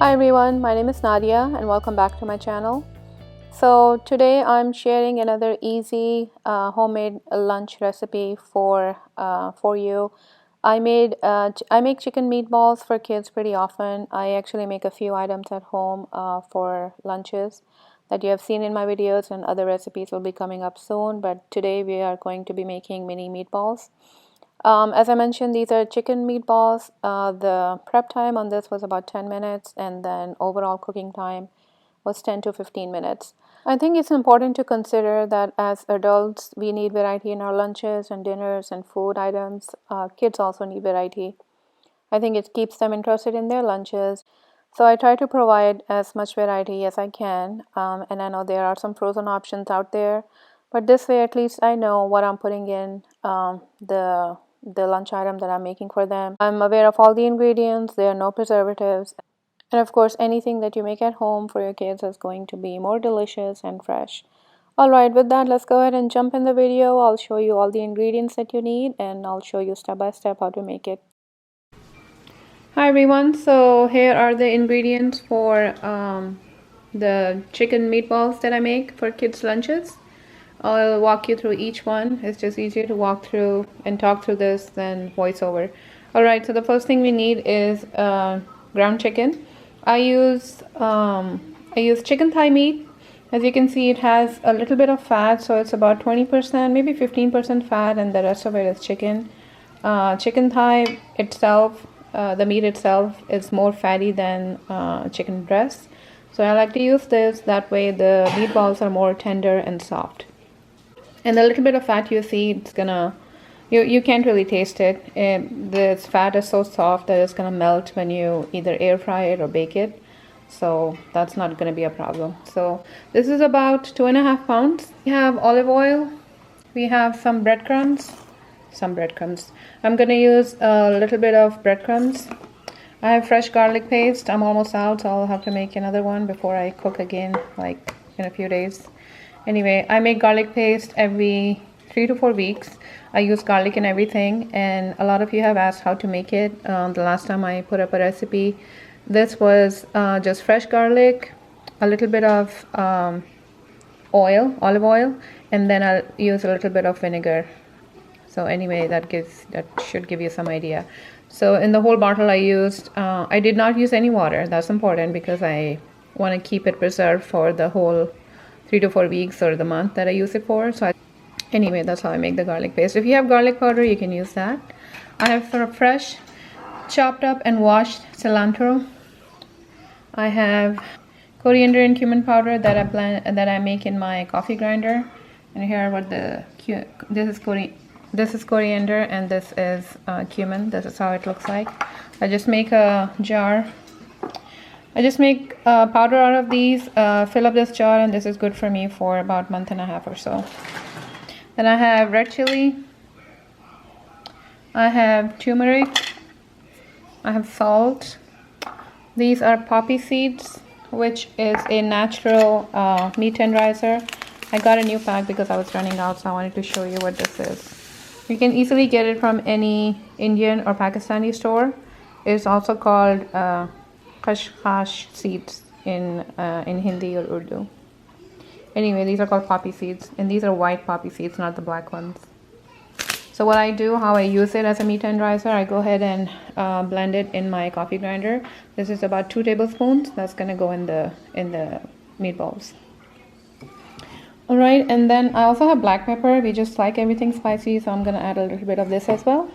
Hi everyone, my name is Nadia and welcome back to my channel. So today I'm sharing another easy homemade lunch recipe for you. I make chicken meatballs for kids pretty often. I actually make a few items at home for lunches that you have seen in my videos, and other recipes will be coming up soon, but today we are going to be making mini meatballs. As I mentioned, these are chicken meatballs. The prep time on this was about 10 minutes, and then overall cooking time was 10 to 15 minutes. I think it's important to consider that as adults, we need variety in our lunches and dinners and food items. Kids also need variety. I think it keeps them interested in their lunches. So I try to provide as much variety as I can. And I know there are some frozen options out there, but this way at least I know what I'm putting in the lunch item that I'm making for them. I'm aware of all the ingredients. There are no preservatives. And of course, anything that you make at home for your kids is going to be more delicious and fresh. Alright, with that, let's go ahead and jump in the video. I'll show you all the ingredients that you need, and I'll show you step by step how to make it. Hi everyone, so here are the ingredients for the chicken meatballs that I make for kids' lunches. I'll walk you through each one. It's just easier to walk through and talk through this than voiceover. Alright, so the first thing we need is ground chicken. I use chicken thigh meat. As you can see, it has a little bit of fat, so it's about 20%, maybe 15% fat, and the rest of it is chicken. Chicken thigh itself, the meat itself, is more fatty than chicken breast. So I like to use this, that way the meatballs are more tender and soft. And the little bit of fat you see, it's gonna, you can't really taste it. This fat is so soft that it's gonna melt when you either air fry it or bake it. So that's not gonna be a problem. So this is about 2.5 pounds. We have olive oil. We have some breadcrumbs. I'm gonna use a little bit of breadcrumbs. I have fresh garlic paste. I'm almost out, so I'll have to make another one before I cook again, like in a few days. Anyway, I make garlic paste every 3 to 4 weeks. I use garlic in everything, and a lot of you have asked how to make it. The last time I put up a recipe, this was just fresh garlic, a little bit of olive oil, and then I'll use a little bit of vinegar. So anyway, that should give you some idea. So in the whole bottle I did not use any water. That's important because I want to keep it preserved for the whole 3 to 4 weeks or the month that I use it for. Anyway, that's how I make the garlic paste. If you have garlic powder, you can use that. I have fresh chopped up and washed cilantro. I have coriander and cumin powder that I make in my coffee grinder. And here are what this is coriander, and this is cumin. This is how it looks like. I just make a jar. I just make powder out of these, fill up this jar, and this is good for me for about a month and a half or so. Then I have red chili. I have turmeric. I have salt. These are poppy seeds, which is a natural meat tenderizer. I got a new pack because I was running out, so I wanted to show you what this is. You can easily get it from any Indian or Pakistani store. It's also called khashkhash seeds in Hindi or Urdu. Anyway, these are called poppy seeds, and these are white poppy seeds, not the black ones. So what I do, how I use it as a meat tenderizer, I go ahead and blend it in my coffee grinder. This is about 2 tablespoons. That's gonna go in the meatballs. Alright, and then I also have black pepper. We just like everything spicy, so I'm gonna add a little bit of this as well.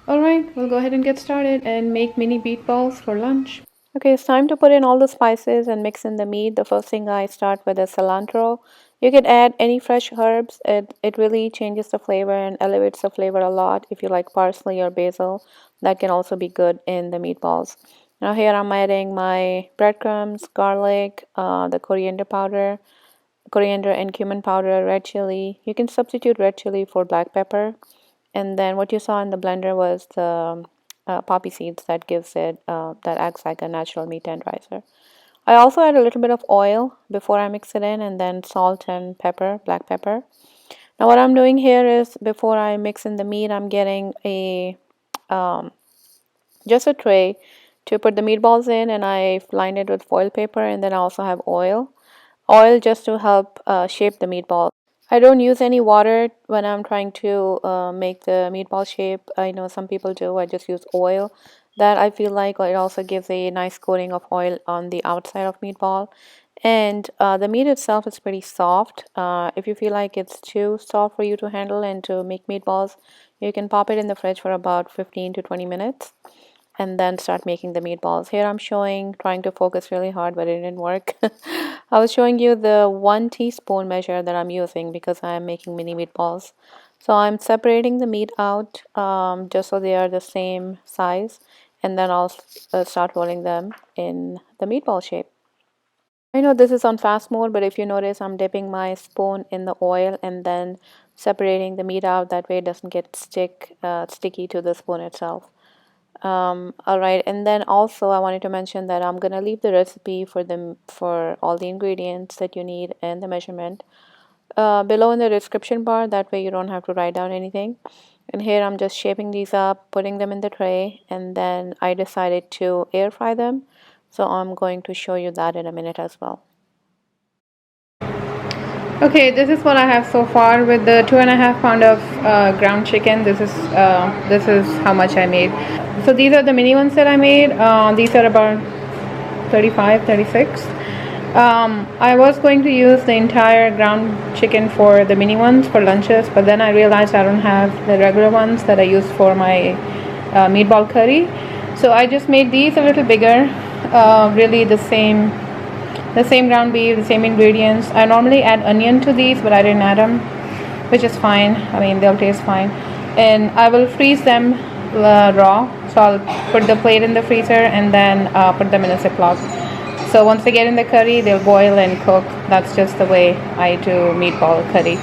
Alright, we'll go ahead and get started and make mini meatballs for lunch. Okay, it's time to put in all the spices and mix in the meat. The first thing I start with is cilantro. You can add any fresh herbs. It really changes the flavor and elevates the flavor a lot. If you like parsley or basil, that can also be good in the meatballs. Now here I'm adding my breadcrumbs, garlic, the coriander and cumin powder, red chili. You can substitute red chili for black pepper. And then what you saw in the blender was the poppy seeds that gives it, that acts like a natural meat tenderizer. I also add a little bit of oil before I mix it in, and then salt and pepper, black pepper. Now what I'm doing here is, before I mix in the meat, I'm getting a just a tray to put the meatballs in, and I lined it with foil paper, and then I also have oil just to help shape the meatball. I don't use any water when I'm trying to make the meatball shape. I know some people do. I just use oil. That I feel like it also gives a nice coating of oil on the outside of meatball. And the meat itself is pretty soft. If you feel like it's too soft for you to handle and to make meatballs, you can pop it in the fridge for about 15 to 20 minutes and then start making the meatballs. Here I'm showing, trying to focus really hard, but it didn't work. I was showing you the 1 teaspoon measure that I'm using because I'm making mini meatballs. So I'm separating the meat out just so they are the same size, and then I'll start rolling them in the meatball shape. I know this is on fast mode, but if you notice, I'm dipping my spoon in the oil and then separating the meat out. That way it doesn't get sticky to the spoon itself. All right, and then also I wanted to mention that I'm gonna leave the recipe for all the ingredients that you need and the measurement below in the description bar. That way you don't have to write down anything. And here I'm just shaping these up, putting them in the tray, and then I decided to air fry them. So I'm going to show you that in a minute as well. Okay, this is what I have so far with the 2.5 pounds of ground chicken. This is how much I made. So these are the mini ones that I made. These are about 35, 36. I was going to use the entire ground chicken for the mini ones for lunches, but then I realized I don't have the regular ones that I use for my meatball curry. So I just made these a little bigger. Really the same ground beef, the same ingredients. I normally add onion to these, but I didn't add them, which is fine. I mean, they'll taste fine. And I will freeze them raw. So I'll put the plate in the freezer and then put them in a Ziploc. So once they get in the curry, they'll boil and cook. That's just the way I do meatball curry.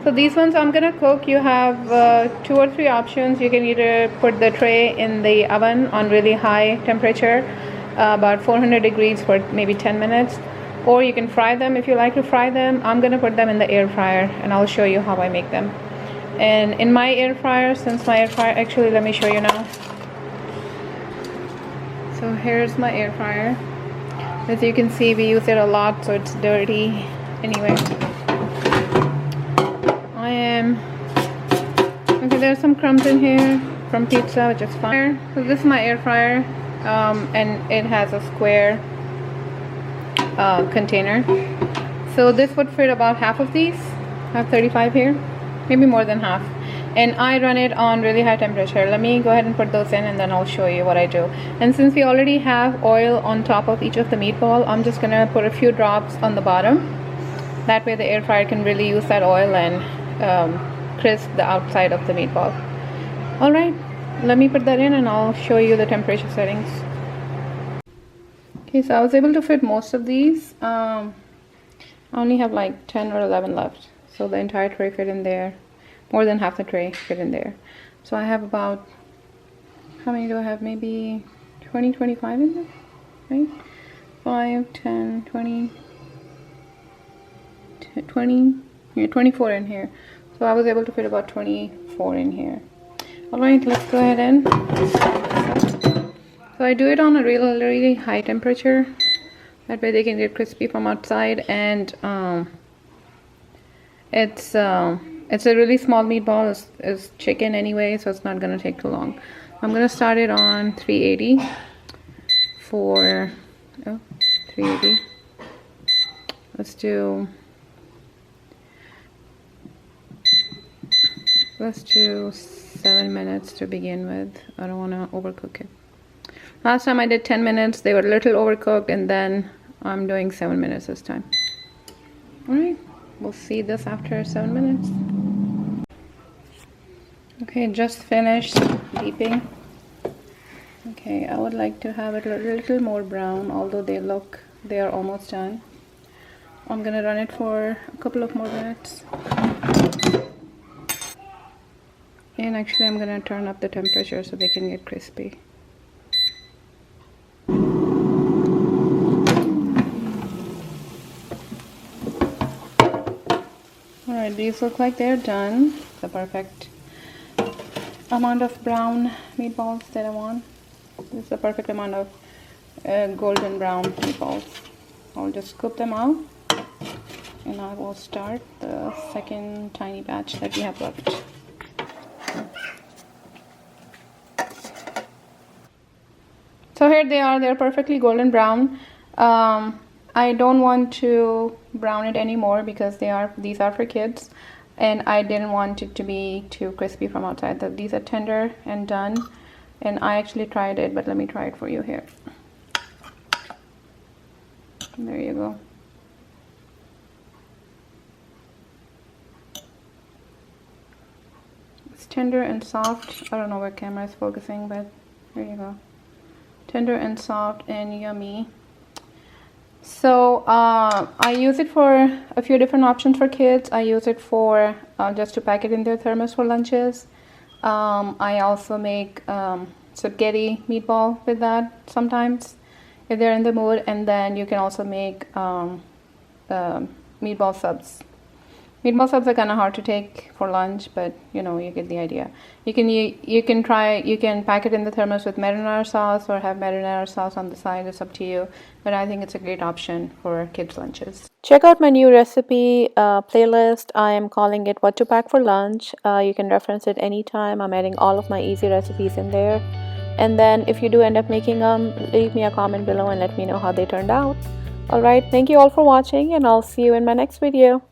So these ones I'm gonna cook. You have 2 or 3 options. You can either put the tray in the oven on really high temperature, about 400 degrees for maybe 10 minutes, or you can fry them if you like to fry them. I'm gonna put them in the air fryer and I'll show you how I make them. And in my air fryer, actually let me show you now. So here's my air fryer. As you can see, we use it a lot, so it's dirty. Anyway, okay, there's some crumbs in here from pizza, which is fine. So this is my air fryer, and it has a square container. So this would fit about half of these. I have 35 here, maybe more than half. And I run it on really high temperature. Let me go ahead and put those in and then I'll show you what I do. And since we already have oil on top of each of the meatball, I'm just gonna put a few drops on the bottom. That way the air fryer can really use that oil and crisp the outside of the meatball. Alright, let me put that in and I'll show you the temperature settings. Okay, so I was able to fit most of these. I only have like 10 or 11 left. So the entire tray fit in there. More than half the tray fit in there. So I have about, how many do I have? Maybe 20, 25 in there, right? 5, 10, 20, 20, yeah, 24 in here. So I was able to fit about 24 in here. Alright, let's go ahead and, so I do it on a really high temperature. That way they can get crispy from outside, and it's a really small meatball. It's chicken anyway, so it's not gonna take too long. I'm gonna start it on 380 for 380. Let's do 7 minutes to begin with. I don't want to overcook it. Last time I did 10 minutes, they were a little overcooked, and then I'm doing 7 minutes this time. Alright, we'll see this after 7 minutes. Okay, just finished deeping. Okay, I would like to have it a little more brown, although they are almost done. I'm gonna run it for a couple of more minutes. And actually I'm gonna turn up the temperature so they can get crispy. Alright, these look like they're done. The perfect amount of brown meatballs that I want. This is the perfect amount of golden brown meatballs. I'll just scoop them out, and I will start the second tiny batch that we have left. So here they are. They're perfectly golden brown. I don't want to brown it anymore because these are for kids, and I didn't want it to be too crispy from outside. These are tender and done, and I actually tried it, but let me try it for you here. There you go. It's tender and soft. I don't know where camera is focusing, but there you go. Tender and soft and yummy. So I use it for a few different options for kids. I use it for just to pack it in their thermos for lunches. I also make spaghetti meatball with that sometimes if they're in the mood, and then you can also make meatball subs. Meatball subs are kind of hard to take for lunch, but you know, you get the idea. You can pack it in the thermos with marinara sauce or have marinara sauce on the side. It's up to you, but I think it's a great option for kids' lunches. Check out my new recipe playlist. I am calling it What to Pack for Lunch. You can reference it anytime. I'm adding all of my easy recipes in there. And then if you do end up making them, leave me a comment below and let me know how they turned out. Alright, thank you all for watching, and I'll see you in my next video.